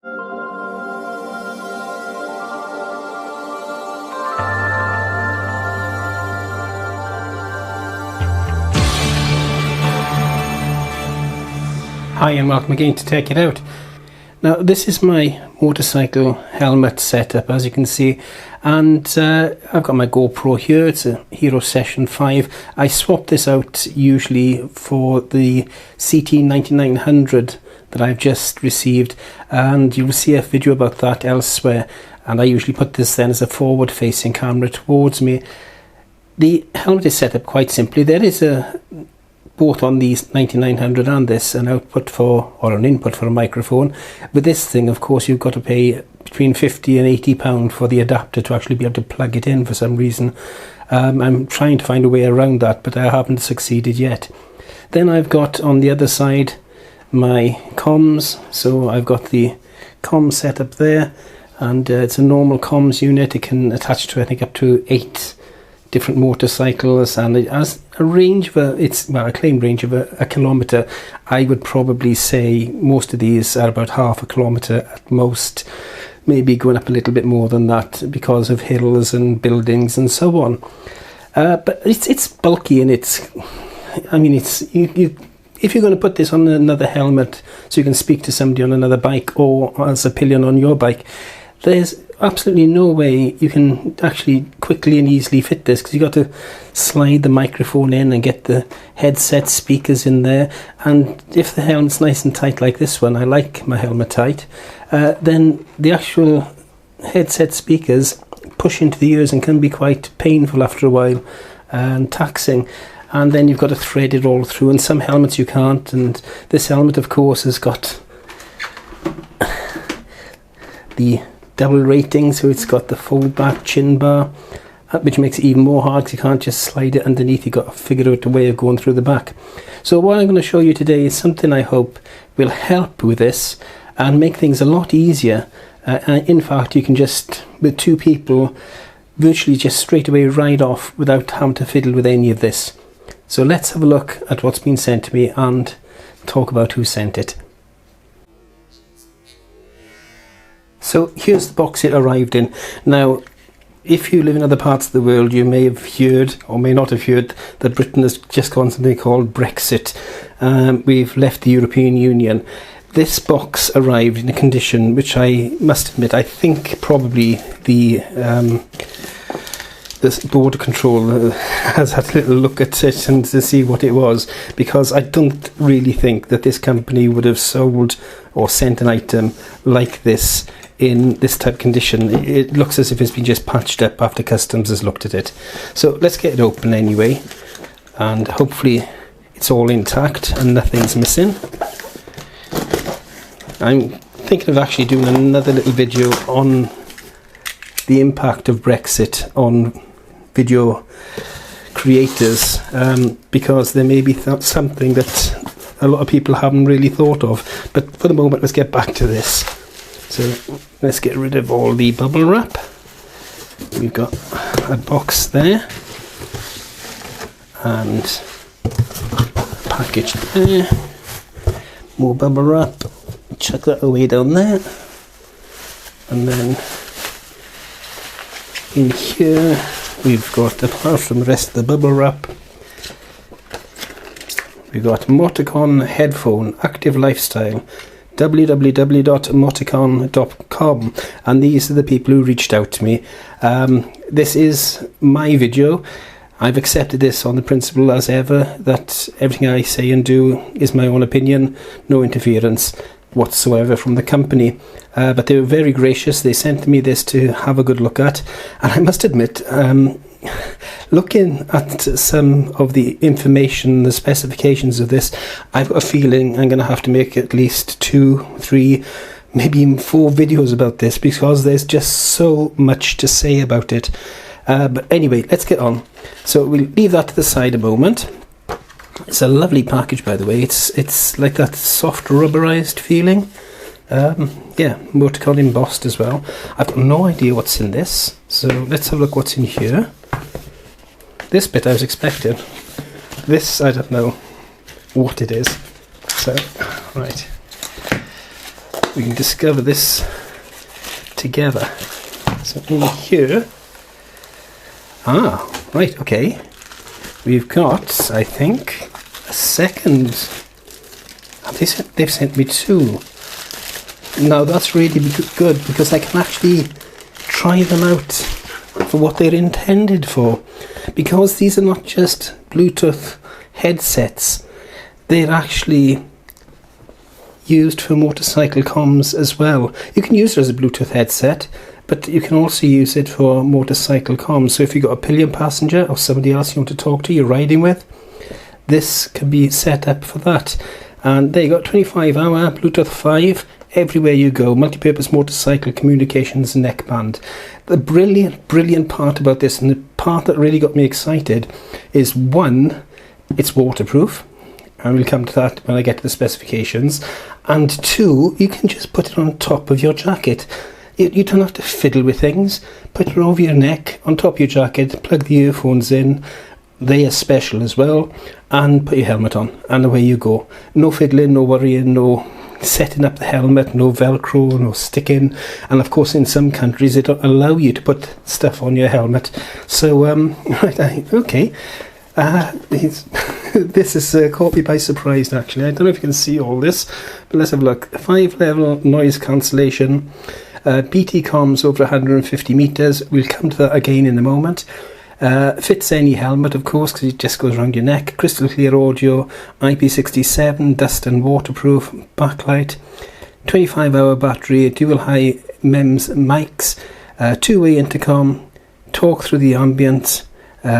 Hi and welcome again to Take It Out. Now this is my motorcycle helmet setup, as you can see, and I've got my GoPro here. It's a Hero Session 5. I swap this out usually for the CT9900 that I've just received, and you'll see a video about that elsewhere, and I usually put this then as a forward facing camera towards me. The helmet is set up quite simply. There is both on these 9900 and this an output for, or an input for a microphone. With this thing, of course, you've got to pay between £50 and £80 for the adapter to actually be able to plug it in for some reason. I'm trying to find a way around that, but I haven't succeeded yet. Then I've got on the other side my comms, so I've got the comms set up there, and it's a normal comms unit. It can attach to, I think, up to 8 different motorcycles, and it has a range of a claimed range of a kilometre. I would probably say most of these are about half a kilometre at most, maybe going up a little bit more than that because of hills and buildings and so on. But it's bulky, and if you're going to put this on another helmet so you can speak to somebody on another bike or as a pillion on your bike, there's absolutely no way you can actually quickly and easily fit this, because you've got to slide the microphone in and get the headset speakers in there. And if the helmet's nice and tight like this one, I like my helmet tight, then the actual headset speakers push into the ears and can be quite painful after a while and taxing. And then you've got to thread it all through, and some helmets you can't, and this helmet of course has got the double rating, so it's got the fold back chin bar, which makes it even more hard because you can't just slide it underneath. You've got to figure out a way of going through the back. So what I'm going to show you today is something I hope will help with this and make things a lot easier. In fact, you can just, with 2 people, virtually just straight away ride off without having to fiddle with any of this. So let's have a look at what's been sent to me and talk about who sent it. So here's the box it arrived in. Now, if you live in other parts of the world, you may have heard, or may not have heard, that Britain has just gone something called Brexit. We've left the European Union. This box arrived in a condition which I must admit, I think probably the border control has had a little look at it and to see what it was, because I don't really think that this company would have sold or sent an item like this in this type of condition. It looks as if it's been just patched up after customs has looked at it. So let's get it open anyway, and hopefully it's all intact and nothing's missing. I'm thinking of actually doing another little video on the impact of Brexit on video creators, because there may be something that a lot of people haven't really thought of. But for the moment, let's get back to this. So let's get rid of all the bubble wrap. We've got a box there and package there, more bubble wrap, chuck that away down there, and then in here we've got, apart from the rest of the bubble wrap, we've got Motikom headphone, active lifestyle, www.motikom.com, and these are the people who reached out to me. This is my video. I've accepted this on the principle, as ever, that everything I say and do is my own opinion, no interference whatsoever from the company. But they were very gracious. They sent me this to have a good look at, and I must admit, looking at some of the information, the specifications of this, I've got a feeling I'm going to have to make at least 2, 3, maybe even 4 videos about this, because there's just so much to say about it. But anyway, let's get on. So we'll leave that to the side a moment. It's a lovely package, by the way. It's like that soft rubberized feeling. Yeah, Motikom embossed as well. I've got no idea what's in this, so let's have a look what's in here. This bit I was expecting. This, I don't know what it is. So, right. we can discover this together. So in here, right, okay, we've got, I think, a second. They've sent me two. Now that's really good because I can actually try them out for what they're intended for, because these are not just Bluetooth headsets, they're actually used for motorcycle comms as well. You can use it as a Bluetooth headset, but you can also use it for motorcycle comms. So if you've got a pillion passenger or somebody else you want to talk to, you're riding with, this can be set up for that. And there you go, 25-hour Bluetooth 5, everywhere you go, multi-purpose motorcycle communications neckband. The brilliant part about this, and the part that really got me excited, is one, it's waterproof, and we'll come to that when I get to the specifications, and two, you can just put it on top of your jacket. You don't have to fiddle with things. Put it over your neck, on top of your jacket, plug the earphones in, they are special as well, and put your helmet on, and away you go. No fiddling, no worrying, no setting up the helmet, no velcro, no sticking, and of course in some countries they don't allow you to put stuff on your helmet. So right, okay, this has caught me by surprise actually. I don't know if you can see all this, but let's have a look. 5-level noise cancellation, BT comms over 150 meters. We'll come to that again in a moment. Fits any helmet, of course, because it just goes around your neck. Crystal clear audio, IP67, dust and waterproof, backlight, 25-hour battery, dual high MEMS mics, two-way intercom, talk through the ambient,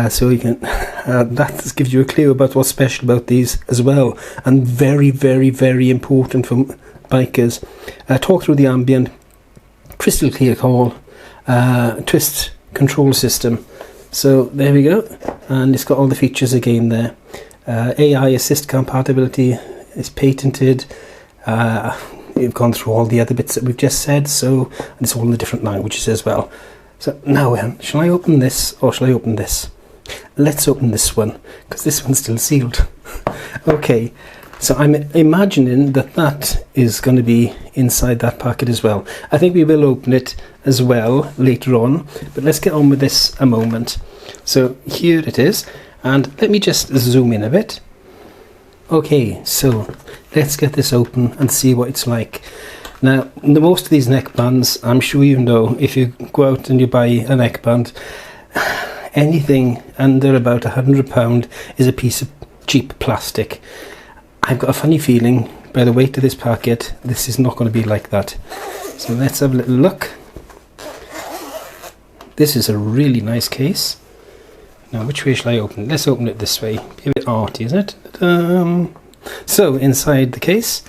so you can that gives you a clue about what's special about these as well, and very important for bikers. Talk through the ambient, crystal clear call, twist control system. So there we go, and it's got all the features again there. AI assist compatibility is patented. We've gone through all the other bits that we've just said, so, and it's all in the different languages as well. So now, shall I open this or shall I open this? Let's open this one, because this one's still sealed. Okay, so I'm imagining that that is going to be inside that packet as well. I think we will open it as well later on, but let's get on with this a moment. So here it is, and let me just zoom in a bit. Okay, so let's get this open and see what it's like. Now, most of these neckbands, I'm sure you know, if you go out and you buy a neckband, anything under about £100 is a piece of cheap plastic. I've got a funny feeling, by the weight of this packet, this is not going to be like that. So let's have a little look. This is a really nice case. Now, which way shall I open it? Let's open it this way. Be a bit arty, isn't it? So, inside the case,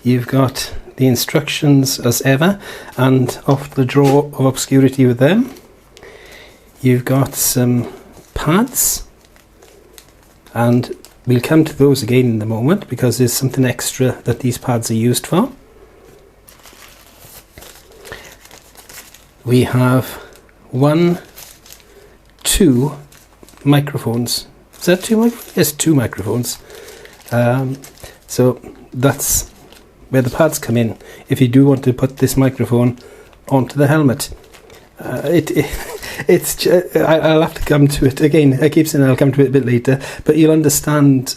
you've got the instructions as ever, and off the drawer of obscurity with them, you've got some pads, and we'll come to those again in a moment because there's something extra that these pads are used for. We have 2 microphones. Is that 2 microphones? Yes, 2 microphones. So that's where the pads come in if you do want to put this microphone onto the helmet. I'll have to come to it again. I keep saying I'll come to it a bit later, but you'll understand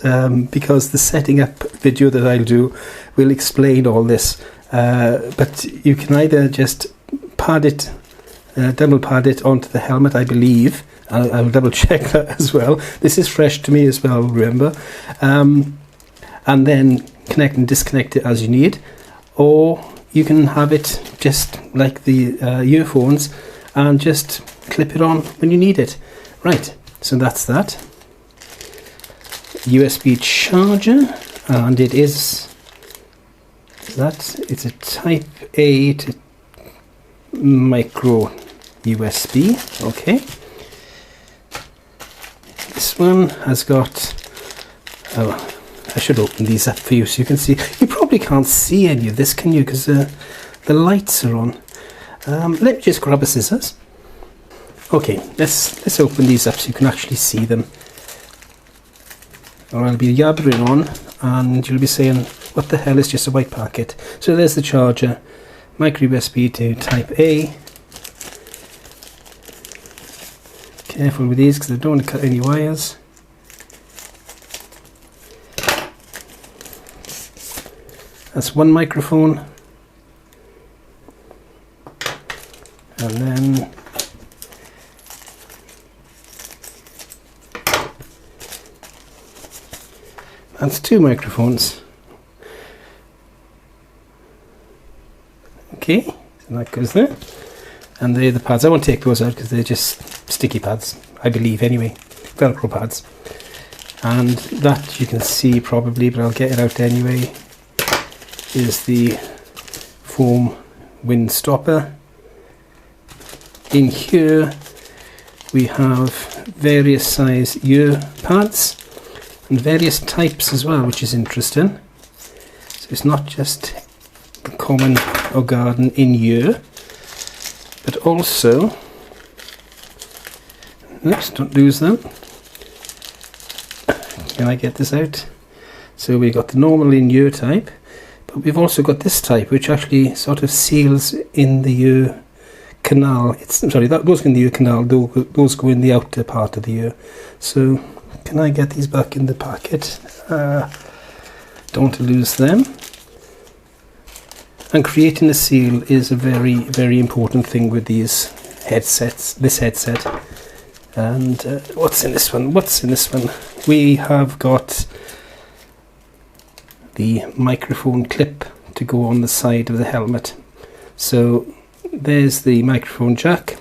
because the setting up video that I'll do will explain all this. But you can either just pad it, double pad it onto the helmet, I believe. I'll double check that as well. This is fresh to me as well, remember. And then connect and disconnect it as you need, or you can have it just like the earphones and just clip it on when you need it. Right, so that's that. USB charger, and it is that. It's a Type A to micro USB. Okay. This one has got. Oh, I should open these up for you so you can see. You probably can't see any of this, can you? Because the lights are on. Let me just grab a scissors. Okay, let's open these up so you can actually see them. Or I'll be yabbering on and you'll be saying, what the hell is just a white packet? So there's the charger, micro USB to type A. Careful with these because I don't want to cut any wires. That's one microphone. And then that's two microphones. Okay, so that goes there. And they're the pads. I won't take those out because they're just sticky pads, I believe anyway. Velcro pads. And that you can see probably, but I'll get it out anyway, is the foam wind stopper. In here we have various size ear pads and various types as well, which is interesting. So it's not just the common or garden in-ear, but also, oops, don't lose them. Can I get this out? So we've got the normal in-ear type, but we've also got this type, which actually sort of seals in the ear canal. Those go in the ear canal, those go in the outer part of the ear. So can I get these back in the packet? Don't want to lose them. And creating a seal is a very, very important thing with these headsets, this headset. And what's in this one? We have got the microphone clip to go on the side of the helmet. So there's the microphone jack,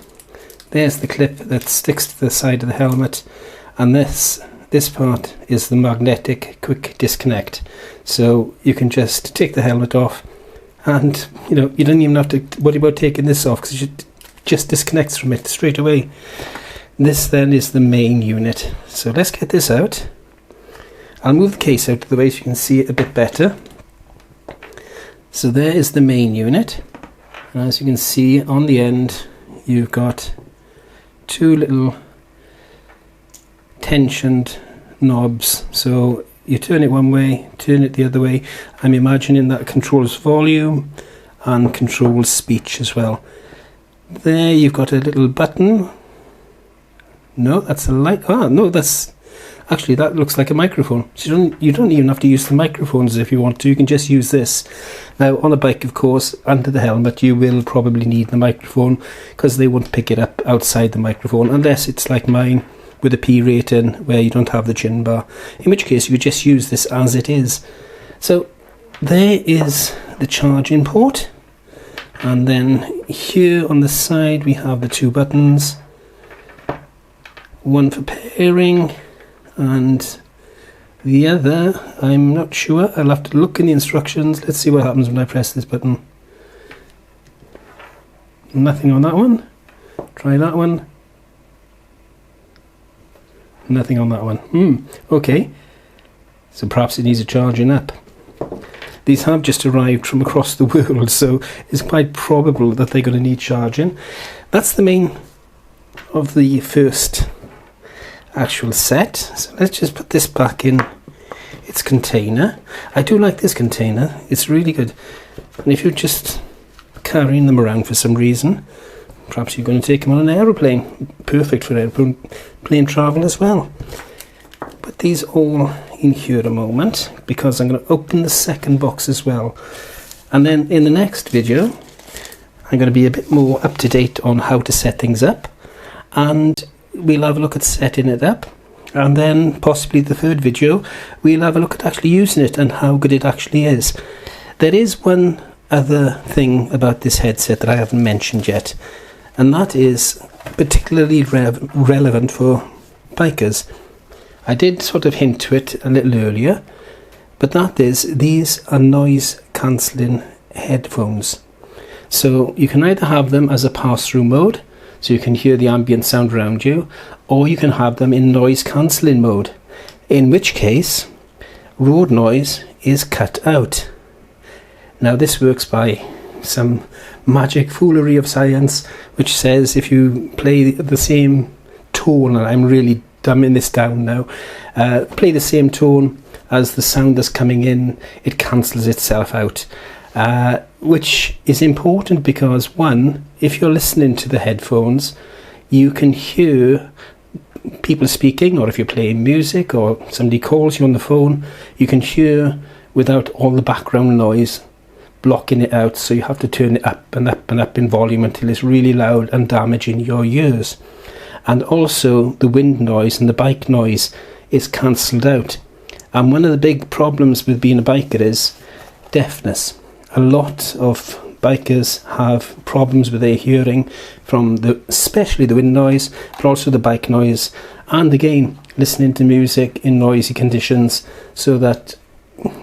there's the clip that sticks to the side of the helmet, and this part is the magnetic quick disconnect. So you can just take the helmet off, and you don't even have to worry about taking this off because it just disconnects from it straight away. This then is the main unit. So let's get this out. I'll move the case out of the way so you can see it a bit better. So there is the main unit. And as you can see on the end, you've got two little tensioned knobs. So you turn it one way, turn it the other way. I'm imagining that controls volume and controls speech as well. There you've got a little button. No, that's a light. No, that's actually, that looks like a microphone. So you don't even have to use the microphones if you want to. You can just use this. Now on a bike, of course, under the helmet, you will probably need the microphone because they won't pick it up outside the microphone unless it's like mine with a P rating where you don't have the chin bar, in which case you would just use this as it is. So there is the charging port, and then here on the side we have the two buttons, one for pairing and the other, I'm not sure, I'll have to look in the instructions. Let's see what happens when I press this button. Nothing on that one. Try that one. Nothing on that one. Okay, so perhaps it needs a charging up. These have just arrived from across the world, so it's quite probable that they're going to need charging. That's the main of the first actual set. So let's just put this back in its container. I do like this container, it's really good. And if you're just carrying them around for some reason, perhaps you're going to take them on an aeroplane. Perfect for aeroplane travel as well. Put these all in here a moment because I'm going to open the second box as well. And then in the next video, I'm going to be a bit more up to date on how to set things up. And we'll have a look at setting it up. And then possibly the third video, we'll have a look at actually using it and how good it actually is. There is one other thing about this headset that I haven't mentioned yet, and that is particularly relevant for bikers. I did sort of hint to it a little earlier, but that is, these are noise cancelling headphones. So you can either have them as a pass-through mode, so you can hear the ambient sound around you, or you can have them in noise cancelling mode, in which case road noise is cut out. Now this works by some magic foolery of science, which says if you play the same tone, and I'm really dumbing this down now. Play the same tone as the sound that's coming in, it cancels itself out. Which is important because, one, if you're listening to the headphones, you can hear people speaking, or if you're playing music or somebody calls you on the phone, you can hear without all the background noise blocking it out. So you have to turn it up and up and up in volume until it's really loud and damaging your ears. And also the wind noise and the bike noise is cancelled out. And one of the big problems with being a biker is deafness. A lot of bikers have problems with their hearing from especially the wind noise, but also the bike noise, and again listening to music in noisy conditions, so that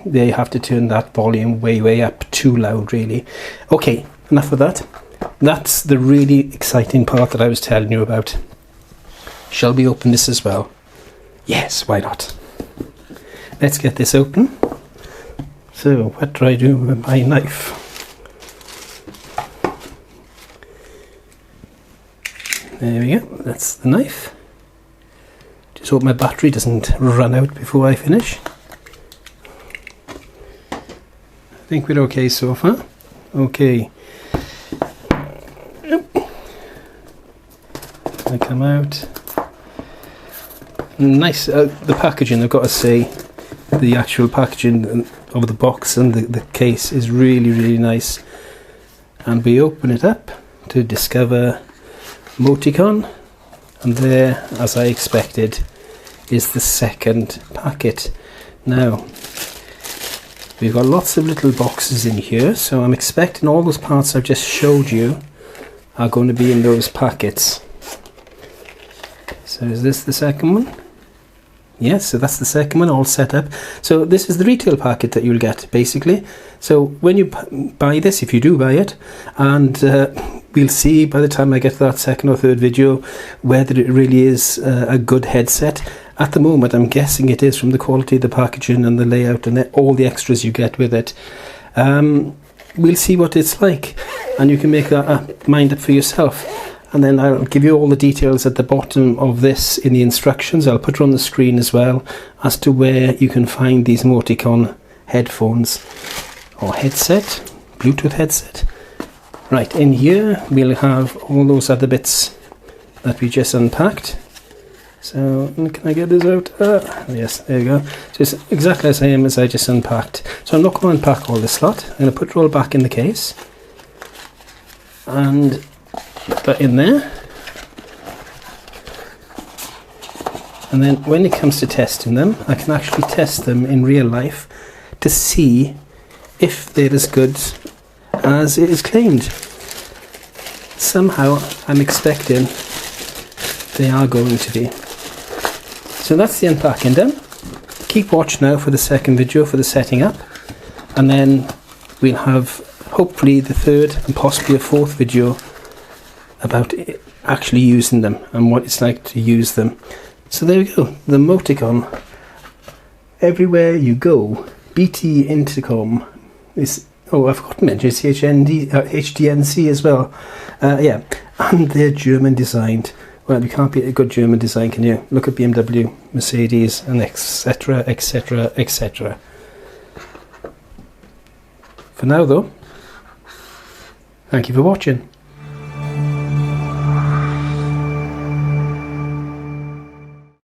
they have to turn that volume way up, too loud really. Okay, enough of that. That's the really exciting part that I was telling you about. Shall we open this as well? Yes, why not? Let's get this open. So, what do I do with my knife? There we go, that's the knife. Just hope my battery doesn't run out before I finish. I think we're okay so far. Okay. I come out. Nice, the packaging, I've got to say, the actual packaging of the box and the case is really nice. And we open it up to discover Motikom, and there, as I expected, is the second packet. Now, we've got lots of little boxes in here, so I'm expecting all those parts I've just showed you are going to be in those packets. So is this the second one? Yes, so that's the second one all set up. So this is the retail packet that you'll get basically. So when you buy this, if you do buy it, and we'll see by the time I get to that second or third video whether it really is a good headset. At the moment I'm guessing it is, from the quality of the packaging and the layout and all the extras you get with it. We'll see what it's like, and you can make that mind up for yourself. And then I'll give you all the details at the bottom of this in the instructions. I'll put it on the screen as well as to where you can find these Motikom headphones or headset, Bluetooth headset. Right, in here we'll have all those other bits that we just unpacked. So can I get this out? Yes, there you go. So it's exactly the same as I just unpacked. So I'm not going to unpack all this lot. I'm going to put it all back in the case and put that in there. And then when it comes to testing them, I can actually test them in real life to see if they're as good as it is claimed. Somehow I'm expecting they are going to be. So that's the unpacking done. Keep watch now for the second video for the setting up, and then we'll have hopefully the third and possibly a fourth video about actually using them and what it's like to use them. So there we go, the Motikom. Everywhere you go, BT Intercom is, oh I forgot to mention, it's HDNC as well. Yeah, and they're German designed. Well, you can't beat a good German design, can you? Look at BMW, Mercedes, and etc, etc, etc. For now though, thank you for watching.